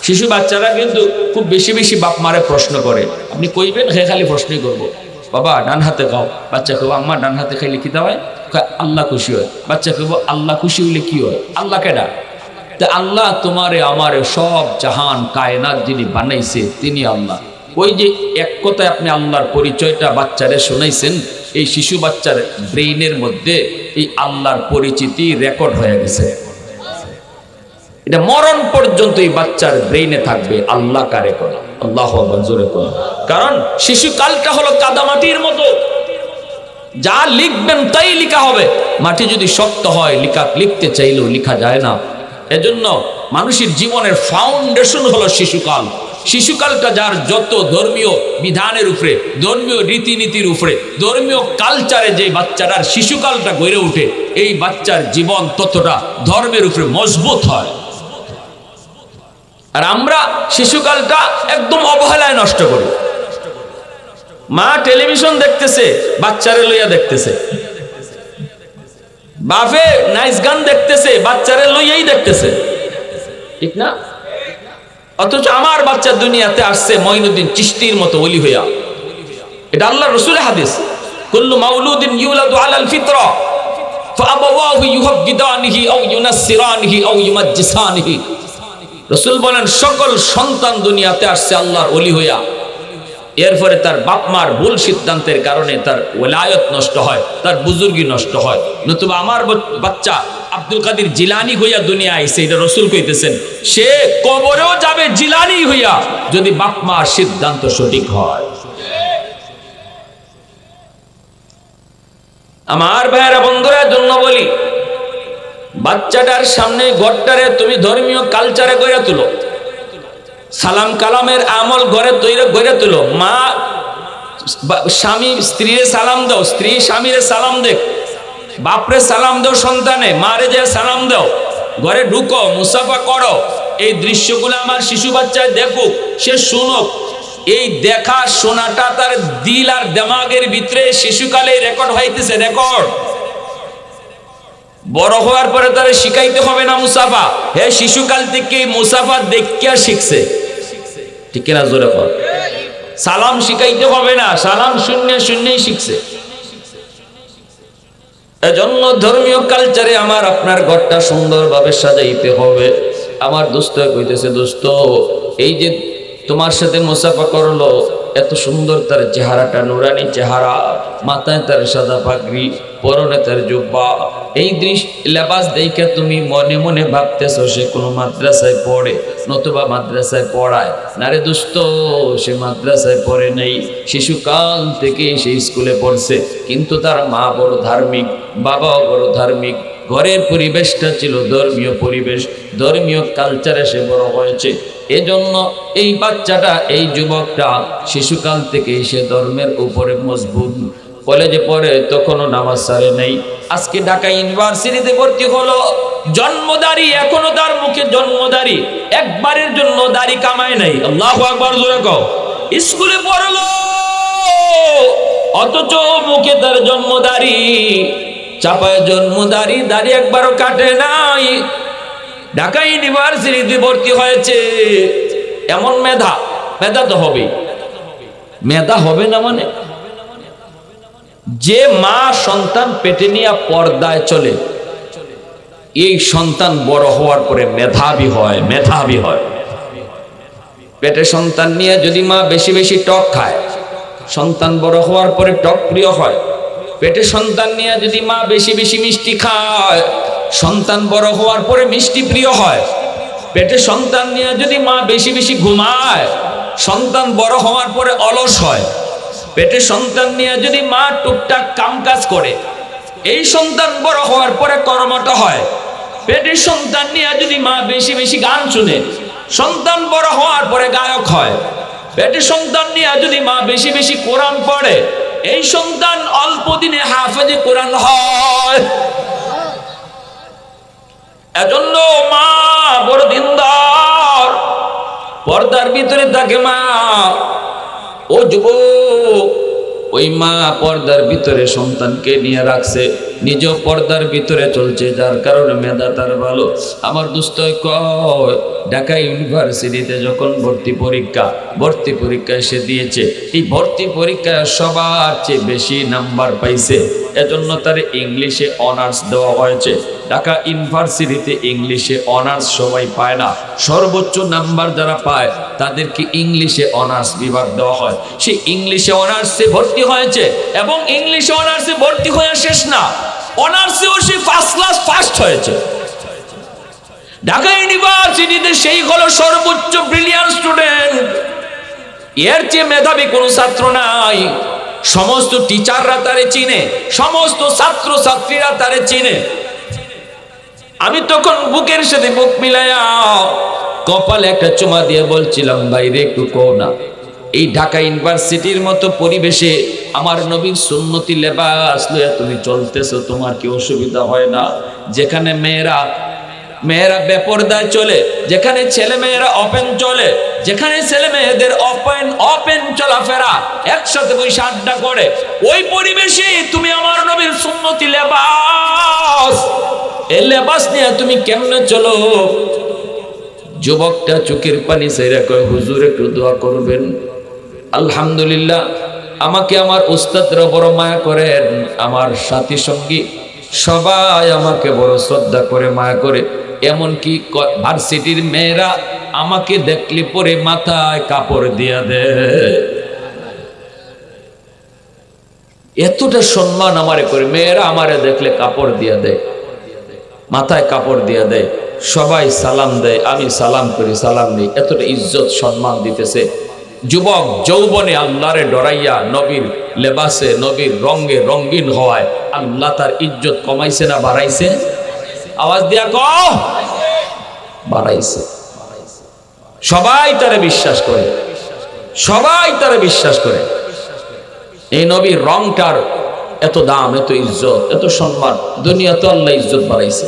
শিশু বাচ্চারা কিন্তু খুব বেশি বেশি বাপ মারে প্রশ্ন করে, আপনি কইবেন হে খালি প্রশ্নই করবো, বাবা ডান হাতে খাও, বাচ্চা কইব আম্মা ডান হাতে খাইলে কি হয়, আল্লাহ খুশি হয়। বাচ্চা কইব আল্লাহ খুশি হইলে কি হয়, আল্লাহ কেডা? তা আল্লাহ তোমারে আমারে সব জাহান কায়নাত যিনি বানাইছে তিনি আল্লাহ। ওই যে এক কথায় আপনি আল্লাহর পরিচয়টা বাচ্চারে শোনাইছেন, এই শিশু বাচ্চার ব্রেইনের মধ্যে এই আল্লাহর পরিচিতি রেকর্ড হয়ে গেছে। এটা মরণ পর্যন্ত এই বাচ্চার ব্রেইনে থাকবে আল্লাহ কারে করা। আল্লাহু আকবার, জোরে করুন। কারণ শিশুকালটা হলো কাদামাটির মতো, যা লিখবেন তাই লেখা হবে। মাটি যদি শক্ত হয় লিখতে চাইলেও লেখা যায় না। এজন্য মানুষের জীবনের ফাউন্ডেশন হলো শিশুকাল। শিশুকালটা যার যত ধর্মীয় বিধানের উপরে, ধর্মীয় রীতিনীতির উপরে, ধর্মীয় কালচারে যে বাচ্চাটার শিশুকালটা গড়ে ওঠে, এই বাচ্চার জীবন ততটা ধর্মের উপরে মজবুত হয়। আর আমরা শিশুকালটা একদম অবহেলায় নষ্ট করি। মা টেলিভিশন দেখতেছে, বাচ্চারে লইয়া দেখতেছে। বাপে নাইস গান দেখতেছে, বাচ্চারে লইয়াই দেখতেছে, ঠিক না? অথচ আমার বাচ্চা দুনিয়াতে আসছে মঈনুদ্দিন চিশতির মতো ওলি হইয়া। এটা আল্লাহর রাসূলের হাদিস, কুল্লু মাউলুদিন ইউলাদু আলাল ফিতরা ফাআবাওয়াহু ইউহাব্বিদানিহি আও ইউনাসসিরানিহি আও ইউমাজ্জিসানিহি। রাসূল বলেন, সকল সন্তান দুনিয়াতে আসছে আল্লাহর ওলি হইয়া। এরপরে তার বাপ মার ভুল সিদ্ধান্তের কারণে তার ওলায়ত নষ্ট হয়, তার বুজুর্গি নষ্ট হয়। নতুবা আমার বাচ্চা আব্দুল কাদের জিলানি হইয়া দুনিয়া আইছে, এটা রাসূল কইতেছেন, সে কবরেও যাবে জিলানি হইয়া যদি বাপ মার সিদ্ধান্ত সঠিক হয়। আমার ভাইয়েরা বন্ধুরা, জন্য বলি, বাচ্চাটার সামনে ঘরটারে তুমি ধর্মীয় কালচারে গড়ে তুলো, সালাম কালামের আমল ঘরে তৈরি গড়ে তুলো। মা স্বামী স্ত্রীরে সালাম দাও, স্ত্রী স্বামীরে সালাম দেখ, বাপরে সালাম দাও সন্তানে, মারে যে সালাম দাও, ঘরে ঢুকো, মুসাফা করো। এই দৃশ্যগুলো আমার শিশু বাচ্চায় দেখুক, সে শুনুক। এই দেখা শোনাটা তার দিল আর দেমাগের ভিতরে শিশুকালে রেকর্ড হইতেছে, রেকর্ড। বড় হওয়ার পরে তারা শিখাইতে হবে না মুসাফা, হে শিশুকাল থেকে মুসাফা দেখিয়া শিখছে, ঠিক কিনা? জোরে কর। সালাম শিখাইতে হবে না, সালাম শূন্য শূন্যই শিখছে। এজন্য ধর্মীয় কালচারে আমার আপনার ঘরটা সুন্দরভাবে সাজাইতে হবে। আমার দোস্ত কইতেছে, দোস্ত এই যে তোমার সাথে মুসাফা করলো, এত সুন্দর তার চেহারাটা, নুরানি চেহারা, মাথায় তার সাদা পাগড়ি, পরনে তার জুব্বা, এই লেবাস দেখে তুমি মনে মনে ভাবতেছো সে কোনো মাদ্রাসায় পড়ে, নতুবা মাদ্রাসায় পড়ায় না। রে দোস্ত, সে মাদ্রাসায় পড়ে নাই, শিশুকাল থেকে সে স্কুলে পড়ছে, কিন্তু তার মা বড় ধার্মিক, বাবাও বড় ধার্মিক, ঘরের পরিবেশটা ছিল ধর্মীয় পরিবেশ, ধর্মীয় কালচারে সে বড় হয়েছে। এজন্য এই বাচ্চাটা, এই যুবকটা শিশুকাল থেকে সে ধর্মের উপরে মজবুত। কলেজে পড়ে তখনও নামাজ ছাড়ে নাই, আজকে ঢাকা ইউনিভার্সিটিতে ভর্তি হলো, জন্মদারি, এখনো তার মুখে জন্মদারি, একবারের জন্য দাড়ি কামায় নাই। আল্লাহু আকবার, জোরে কও। স্কুলে পড়লো, অথচ মুখে তার জন্মদারি, চাপায় জন্মদারি, দাড়ি একবারও কাটে নাই। ঢাকা ইউনিভার্সিটিতে ভর্তি হয়েছে, এমন মেধা, মেধা তো হবে, মেধা হবে না মানে? যে মা সন্তান পেটে নিয়ে পর্দায় চলে, এই সন্তান বড় হওয়ার পরে মেধাবী হয়, মেধাবী হয়। পেটে সন্তান নিয়ে যদি মা বেশি বেশি টক খায়, সন্তান বড় হওয়ার পরে টক প্রিয় হয়। পেটে সন্তান নিয়ে যদি মা বেশি বেশি মিষ্টি খায়, সন্তান বড় হওয়ার পরে মিষ্টি প্রিয় হয়। পেটে সন্তান নিয়ে যদি মা বেশি বেশি ঘুমায়, সন্তান বড় হওয়ার পরে অলস হয়। পেটে সন্তান নিয়ে যদি মা টুকটাক কামকাজ করে, এই সন্তান বড় হওয়ার পরে কর্মঠ হয়। পেটে সন্তান নিয়ে যদি মা বেশি বেশি গান শুনে, সন্তান বড় হওয়ার পরে গায়ক হয়। পেটে সন্তান নিয়ে যদি মা বেশি বেশি কোরআন পড়ে, এই সন্তান অল্প দিনে হাফেজে কোরআন হয়। এজন্য মা বড় দিনদার, পর্দার ভিতরে থাকে মা। ও যুবক, ওই মা পর্দার ভিতরে সন্তানকে নিয়ে রাখছে, নিজেও পর্দার ভিতরে চলছে, যার কারণে মেধা তার ভালো। আমার দোস্ত কয়, ঢাকা ইউনিভার্সিটিতে যখন ভর্তি পরীক্ষায় সে দিয়েছে, এই ভর্তি পরীক্ষায় সবার চেয়ে বেশি নাম্বার পাইছে, এজন্য তার ইংলিশে অনার্স দেওয়া হয়েছে। ঢাকা ইউনিভার্সিটিতে ইংলিশে অনার্স সবাই পায় না, সর্বোচ্চ নাম্বার যারা পায় তাদেরকে ইংলিশে অনার্স বিভাগ দেওয়া হয়। সে ইংলিশে অনার্সে ভর্তি হয়েছে, এবং ইংলিশে অনার্সে ভর্তি হয়ে শেষ না, অনার্সেও সে ফার্স্ট ক্লাস ফার্স্ট হয়েছে। ঢাকা ইউনিভার্সিটিতে সেই হলো সর্বোচ্চ ব্রিলিয়ান্ট স্টুডেন্ট। এর চেয়ে মেধাবী কোনো ছাত্র নাই। সমস্ত টিচাররা তারে চিনে, সমস্ত ছাত্র ছাত্রীরা তারে চিনে। আমি তখন বুকের সাথে বুক মিলাইয়া কপালে একটা চুমা দিয়ে বলছিলাম, বাইরে একটু কও না, এই ঢাকা ইউনিভার্সিটির মতো পরিবেশে আমার নবীর সুন্নতি লেবাস লইয়া তুমি চলতেছো, তোমার কি অসুবিধা হয় না? যেখানে মেয়েরা বেপরদায় চলে, যেখানে ছেলে মেয়েরা ওপেন চলে, যেখানে ছেলে মেয়েদের ওপেন চলাফেরা, একসাথে বসে আড্ডা করে, ওই পরিবেশে তুমি আমার নবীর সুন্নতি লেবাস, এই লেবাস নিয়ে তুমি কেমনে চলো? যুবকটা চোখের পানি ছেড়ে কয়, হুজুর একটু দোয়া করবেন। আলহামদুলিল্লাহ, আমাকে আমার উস্তাদরা বড় মায়া করেন, আমার সাথী সঙ্গী সবাই আমাকে বড় শ্রদ্ধা করে, মায়া করে। এমনকি ভার্সিটির মেয়েরা আমাকে দেখলে পরে মাথায় কাপড় দিয়া দেয়। এতটা সম্মান আমারে করে, মেয়েরা আমারে দেখলে কাপড় দিয়া দেয়, মাথায় কাপড় দিয়া দেয়, সবাই সালাম দেয়, আমি সালাম করি, সালাম নেই। এতটা ইজ্জত সম্মান দিতেছে। যুবক যৌবনে আল্লাহরে ডরাইয়া নবীর লেবাসে, নবীর রঙে রঙিন হওয়ায় আল্লাহ তার ইজ্জত কমাইছে না বাড়াইছে? আওয়াজ দিয়া কও, বাড়াইছে। সবাই তারে বিশ্বাস করে, সবাই তারে বিশ্বাস করে। এই নবীর রংটার এত দাম, এত ইজ্জত, এত সম্মান, দুনিয়াতে আল্লাহ ইজ্জত বাড়াইছে।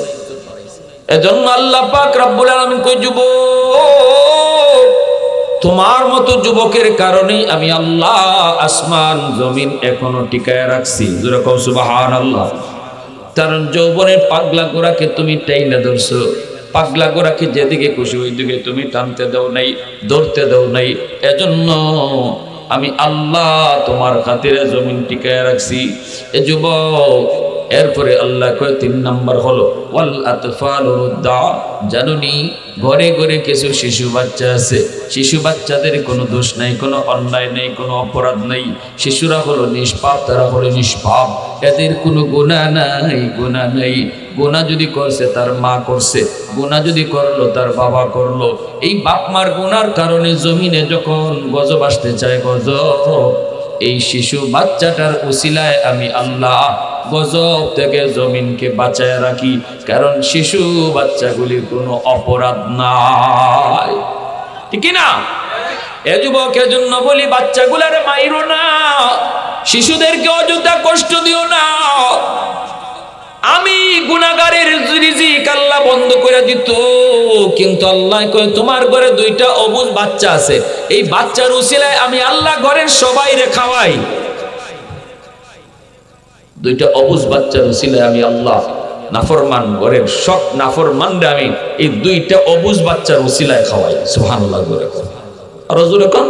এজন্য আল্লাহ পাক রব্বুল আলামিন কই, যুবক, তোমার মতো যুবকের কারণেই আমি আল্লাহ আসমান জমিন এখনো টিকায় রাখছি। জোরে কও সুবহানাল্লাহ। কারণ যৌবনের পাগলা গোরাকে তুমি টাইনা ধরছো, পাগলা গোরাকে যেদিকে খুশি ওই দিকে তুমি টানতে দাও নাই, ধরতে দাও নাই। এজন্য আমি আল্লাহ তোমার খাতিরে জমিন টিকায় রাখছি। এ যুবক, এরপরে আল্লাহ কয় 3 নাম্বার হলো ওয়াল আতফালু রুদ্দা। জানুনি, ঘরে ঘরে কিছু শিশু বাচ্চা আছে, শিশু বাচ্চাদের কোনো দোষ নাই, কোনো অন্যায় নেই, কোনো অপরাধ নেই। শিশুরা হলো নিষ্পাপ, তারা হলো নিষ্পাপ, এদের কোনো গুনাহ নাই, গুনাহ নাই। গুনাহ যদি করছে তার মা করছে, গুনাহ যদি করলো তার বাবা করলো। এই বাপ মার গুনার কারণে জমিনে যখন গজব আসতে চায়, গজব, এই শিশু বাচ্চাটার উসিলায় আমি আল্লাহ গজব থেকে জমিনকে বাঁচায় রাখি। কারণ শিশু বাচ্চাগুলির কোনো অপরাধ নাই, ঠিক না? এ যুবক, এজন্য বলি, বাচ্চাগুলারে মাইরো না, শিশুদেরকে অযথা কষ্ট দিও না। আমি গুনাহগারের রিজিক আল্লাহ বন্ধ করে দিত, কিন্তু আল্লাহ কয় তোমার ঘরে 2টা অবুঝ বাচ্চা আছে, এই বাচ্চার উসিলায় আমি আল্লাহ ঘরের সবাইরে খাওয়াই। 2টা অবুঝ বাচ্চার উসিলায় আমি আল্লাহ নাফরমান ঘরের সব নাফরমানরে আমি এই 2টা অবুঝ বাচ্চার উসিলায় খাওয়াই। সুবহানাল্লাহ। আর জোরে কোন,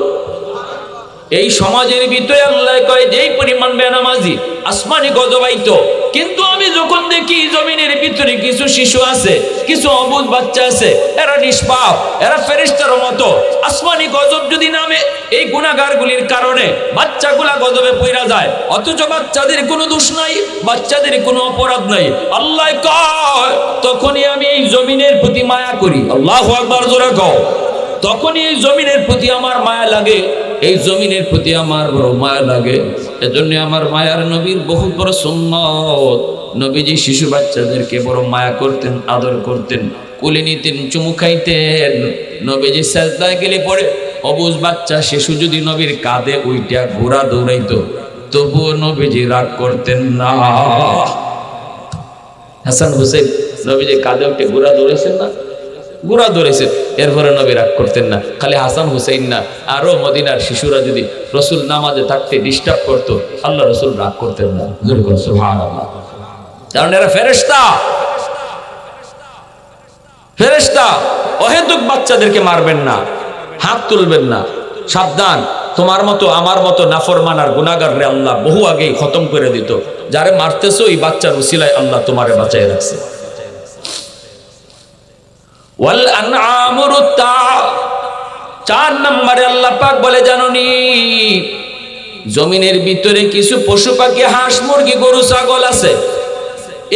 এই সমাজের ভিতরে আল্লাহ কয় যেই পরিমাণ বেনামাজি আসমানি গজবাইতো, কিন্তু আমি যখন দেখি জমিনের ভিতরে কিছু শিশু আছে, কিছু অবুঝ বাচ্চা আছে, এরা নিষ্পাপ, এরা ফেরেশতার মতো, আসমানি গজব যদি নামে এই গুনাহগারগুলির কারণে বাচ্চাগুলা গজবে পইরা যায়, অথচ বাচ্চাদের কোনো দোষ নাই, বাচ্চাদের কোনো অপরাধ নাই। আল্লাহ কয় তখনই আমি এই জমিনের প্রতি মায়া করি। আল্লাহু আকবার, জোরে কও। তখনই এই জমিনের প্রতি আমার মায়া লাগে, এই জমিনের প্রতি আমার বড় মায়া লাগে। এজন্য আমার মায়ার নবীর বহু বড় সুন্নত, নবীজি শিশু বাচ্চাদেরকে বড় মায়া করতেন, আদর করতেন, কোলে নিতেন, চুমু খাইতেন। নবীজি সাজদায় গেলে পড়ে অবুঝ বাচ্চা শিশু যদি নবীর কাঁধে উইটা ঘোড়া দৌড়াইতো, তবুও নবীজি রাগ করতেন না। হাসান হুসেন নবীজি কাঁধে উঠে ঘোড়া দৌড়াইছেন না, ঘোড়া ধরেছে, এরপরে নবী রাগ করতেন না। খালি হাসান হুসাইন না, আরো মদিনার শিশুরা যদি রসুল নামাজে থাকতে ডিস্টার্ব করতো, আল্লাহ রসুল রাগ করতেন না। সুবহানাল্লাহ। কারণ এরা ফেরেশতা, ফেরেশতা। অহেতুক বাচ্চাদেরকে মারবেন না, হাত তুলবেন না, সাবধান। তোমার মতো আমার মতো নাফরমান আর গুনাহগার রে আল্লাহ বহু আগেই খতম করে দিত। যারে মারতেছো এই বাচ্চার উসিলায় আল্লাহ তোমারে বাঁচায় রাখছে। ওয়াল আনআমু রুত্তা। 4 নম্বরে আল্লাহ পাক বলে, জানোনি জমিনের ভিতরে কিছু পশু পাখি, হাঁস মুরগি গরু ছাগল আছে।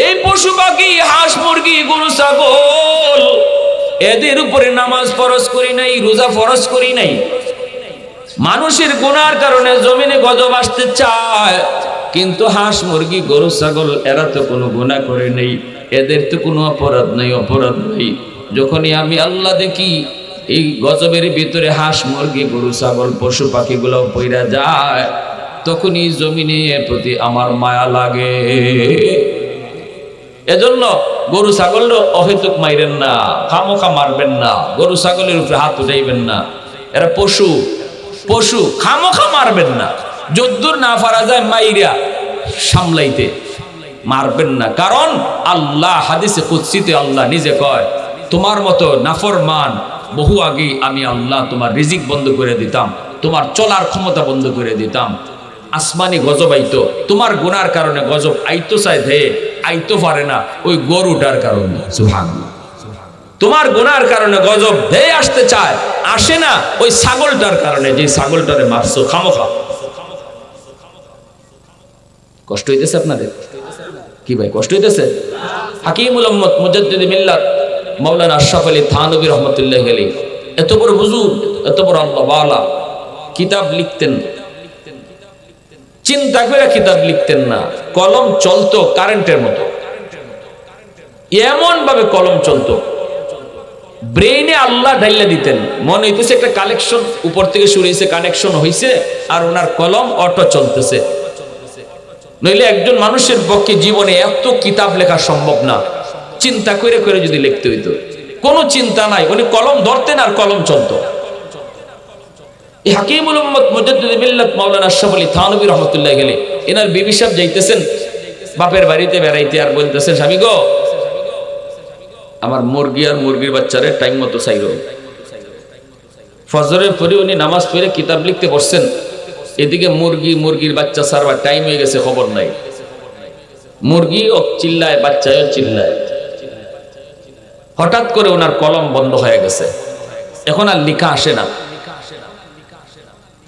এই পশু পাখি, হাঁস মুরগি গরু ছাগল, এদের উপরে নামাজ ফরজ করি নাই, রোজা ফরজ করি নাই। মানুষের গুনার কারণে জমিনে গজব আসতে চায়, কিন্তু হাঁস মুরগি গরু ছাগল এরা তো কোনো গুনাহ করে নেই, এদের তো কোনো অপরাধ নেই। যখনই আমি আল্লাহ দেখি এই গজবের ভিতরে হাঁস মুরগি গরু ছাগল পশু পাখিগুলো পইরা যায়, তখনই জমিনের প্রতি আমার মায়া লাগে। এজন্য গরু ছাগল অহেতুক মাইরেন না, খামোখা মারবেন না, গরু ছাগলের উপরে হাত উঠাইবেন না, এরা পশু খামোখা মারবেন না, যদ্দুর না পারা যায় মাইরা সামলাইতে মারবেন না। কারণ আল্লাহ হাদিসে কুদসিতে আল্লাহ নিজে কয়, তোমার মতো নাফরমান বহু আগেই আমি আল্লাহ তোমার রিজিক বন্ধ করে দিতাম, তোমার চলার ক্ষমতা বন্ধ করে দিতাম। আসমানি গজব আইতো, তোমার গুনার কারণে গজব আইতো চাই ধেয়ে আইতো পারে না ওই গরুটার কারণে। সুবহানাল্লাহ। তোমার গুনার কারণে গজব ধেয়ে আসতে চায়, আসে না ওই ছাগলটার কারণে, যে ছাগলটারে মারছো খামোখা। কষ্ট হইতেছে আপনাদের কি ভাই? কষ্ট হইতেছে? হাকিমুল উম্মত মুজাদ্দিদ মিল্লাত মাওলানা আশরাফ আলী থানভী রহমাতুল্লাহ আলাইহি এত বড় হুজুর, এত বড় আল্লাহ ওয়ালা, কিতাব লিখতেন, চিন্তা করে কিতাব লিখতেন না, কলম চলতো কারেন্টের মতো, এমন ভাবে কলম চলতো, ব্রেইনে আল্লাহ ঢাইলা দিতেন, মনে হইতেছে একটা কালেকশন উপর থেকে শুরু হয়েছে, কানেকশন হয়েছে, আর ওনার কলম অটো চলতেছে। নইলে একজন মানুষের পক্ষে জীবনে এত কিতাব লেখা সম্ভব না, চিন্তা করে করে যদি লিখতে হইতো। কোনো চিন্তা নাই, উনি কলম ধরতেন আর কলম চলতো। এই হাকিমুল উম্মত মুজাদ্দিদ মিল্লাত মাওলানা আশরাফ আলী থানভী রাহমাতুল্লাহ আলাইহি এনার বিবি সাহেব যাইতেছেন বাপের বাড়িতে বেড়াইতে, আর বলতেছেন, স্বামী গো আমার মুরগি আর মুরগির বাচ্চারে টাইম মতো চাইরো। ফজরের পরে উনি নামাজ পড়ে কিতাব লিখতে বসছেন, এদিকে মুরগির বাচ্চা সারবার টাইম হয়ে গেছে, খবর নাই। মুরগিও চিল্লায়, বাচ্চাও চিল্লায়। হঠাৎ করে ওনার কলম বন্ধ হয়ে গেছে, এখন আর লেখা আসে না।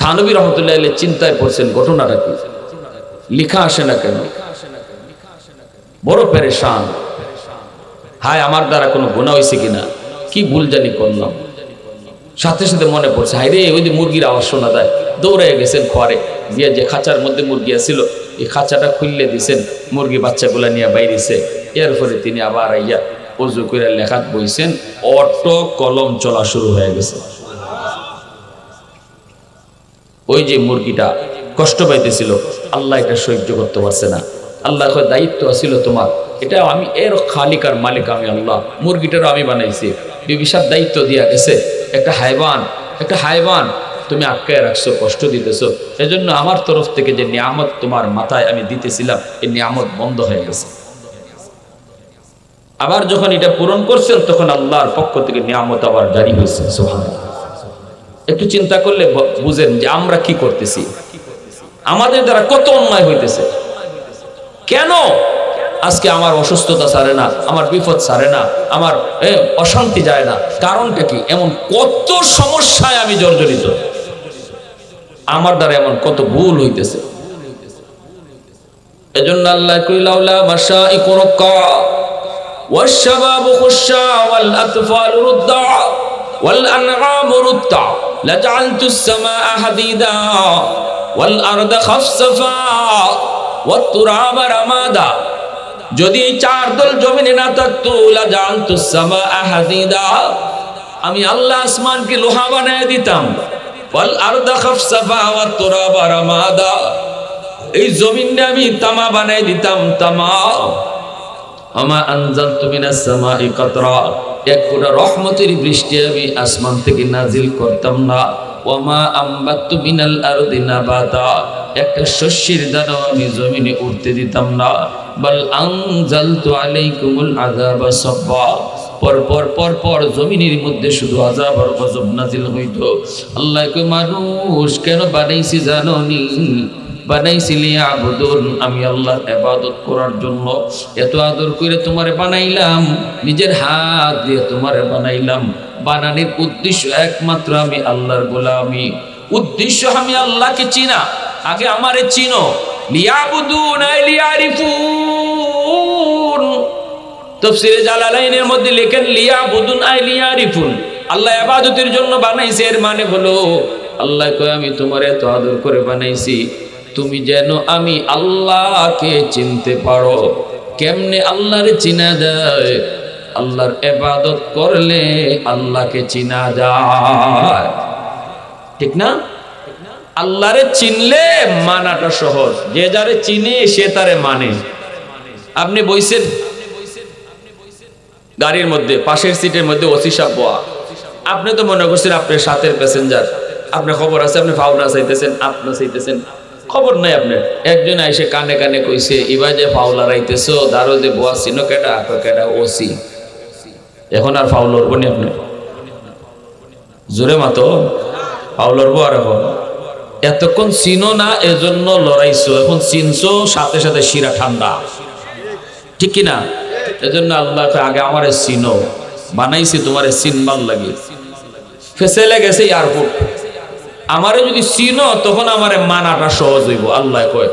থানভী রহমতুল্লাহ আলাইহি চিন্তায় পড়ছেন, ঘটনাটা কি, লেখা আসে না কেন? বড় পেরেশান, হায় আমার দ্বারা কোনো গুনাহ হয়েছে কিনা, কি ভুল জানি করলাম। সাথে সাথে মনে পড়ছে, হায় রে ওই যে মুরগির আওয়াজ শোনা যায়, দৌড়ে গেছেন ঘরে গিয়ে, যে খাঁচার মধ্যে মুরগি আছিল এই খাঁচাটা খুললে দিছেন, মুরগি বাচ্চাগুলা নিয়ে বাইরেছে। এরপরে তিনি আবার আইয়া ওযু করে লেখাত বইছেন, অটো কলম চলা শুরু হয়ে গেছে। ওই যে মুরগিটা কষ্ট পাইতেছিল, আল্লাহ এটা সহ্য করতে পারছে না। আল্লাহ দায়িত্ব ছিল তোমার, এটা আমি এর খালিক আর মালিক আমি আল্লাহ, মুরগিটারও আমি বানাইছি। বিবি সাহেব দায়িত্ব দিয়া গেছে, একটা হায়বান তুমি আটকায় রাখছো, কষ্ট দিতেছো, এজন্য আমার তরফ থেকে যে নিয়ামত তোমার মাথায় আমি দিতেছিলাম, এই নিয়ামত বন্ধ হয়ে গেছে। আবার যখন এটা পূরণ করছেন, তখন আল্লাহর পক্ষ থেকে নিয়ামত আবার জারি হয়েছে। সুবহানাল্লাহ। একটু চিন্তা করলে বুঝেন যে আমরা কি করতেছি, আমাদের দ্বারা কত অন্যায় হইতেছে। কেন আজকে আমার অসুস্থতা ছাড়ে না, আমার বিপদ ছাড়ে না, আমার অশান্তি যায় না? কারণটা কি? এমন কত সমস্যায় আমি জর্জরিত, আমার দ্বারা এমন কত ভুল হইতেছে। এজন্য আল্লাহ কই, লাউলা মাশাইকু রুক্কা ওয়াশ-শাবাবু খুশশা ওয়াল আতফালু রুদ্দা ওয়াল আনআমু রুদ্দা লাজআলতুস সামাআ হাদিদা ওয়াল আরদা খাসফা ওয়াত তুরাবা রামাদা। যদি এই চার দল জমিনে না থাকতো, লাজআলতুস সামাআ হাদিদা, আমি আল্লাহ আসমানকে লোহা বানায় দিতাম, ওয়াল আরদা খাসফা ওয়াত তুরাবা রামাদা, এই জমিনটা আমি তামা বানায় দিতাম, তামা। আমা আনজালতু মিনাস সামাই কাতরা, এক ফোঁটা রহমতের বৃষ্টি আমি আসমান থেকে নাজিল করতাম না। ওয়ামা আম্বাতু মিনাল আরদি নাবাতা, একটা শস্যের দানাও আমি জমিনে উঠতে দিতাম না। বাল আনজালতু আলাইকুমুল আযাবা সাব্বা, পর জমিনের মধ্যে শুধু আযাব আর গজব নাজিল হইতো। আল্লাহ কই, মানুষ কেন বানাইছি জানোনি? বানাইছি লিয়াবুদুন, আমি আল্লাহর ইবাদত করার জন্য। এত আদর করে তোমারে বানাইলাম, নিজের হাত দিয়ে তোমারে বানাইলাম। বানানোর উদ্দেশ্য একমাত্র আমি আল্লাহর গোলামি, উদ্দেশ্য আমি আল্লাহকে চিনা। আগে আমারে চিনো, লিয়াবুদুন আই লিয়ারিফুন। তাফসীরে জালালাইনের মধ্যে লেখেন লিয়াবুদুন আই লিয়ারিফুন, আল্লাহ ইবাদতের জন্য বানাইছে, এর মানে হলো আল্লাহ কয় আমি তোমার এত আদর করে বানাইছি তুমি যেন আমি আল্লাহকে চিনতে পারো। কেমনে আল্লাহরে চিনা যায়? আল্লাহর ইবাদত করলে আল্লাহকে চিনা যায়, ঠিক না? আল্লাহরে চিনলে মানাটা সহজ, যে যারে চিনে সে তারে মানে। আপনি বইছেন গাড়ির মধ্যে, পাশের সিটের মধ্যে ওসি সাহেব বয়া, আপনি তো মনে করছেন আপনার সাথের প্যাসেঞ্জার, আপনার খবর আছে, আপনি ফাউনা চাইতেছেন, আপনি চাইতেছেন, খবর নাই আপনার। একজন আইসে কানে কানে কইছে এবার যে ফাউলা রাইতেছো দারো যে বয়া চিনো কেটা, কেটা ওসি। এখন আর ফাউল লড়বো নি আপনি, জোরে মাতো ফাউল লড়বো। আর এখন এতক্ষণ চিনো না এজন্য লড়াইছো, এখন চিনছো সাথে সাথে শিরা ঠান্ডা, ঠিক কিনা? এজন্য আল্লাহ আগে আমারে চিনো, বানাইছি তোমারে চিনবার লাগে। ফেসেলে গেছে এয়ারপোর্ট, আমারে যদি চিনো তখন আমারে মানাটা সহজ হইব। আল্লাহ কয়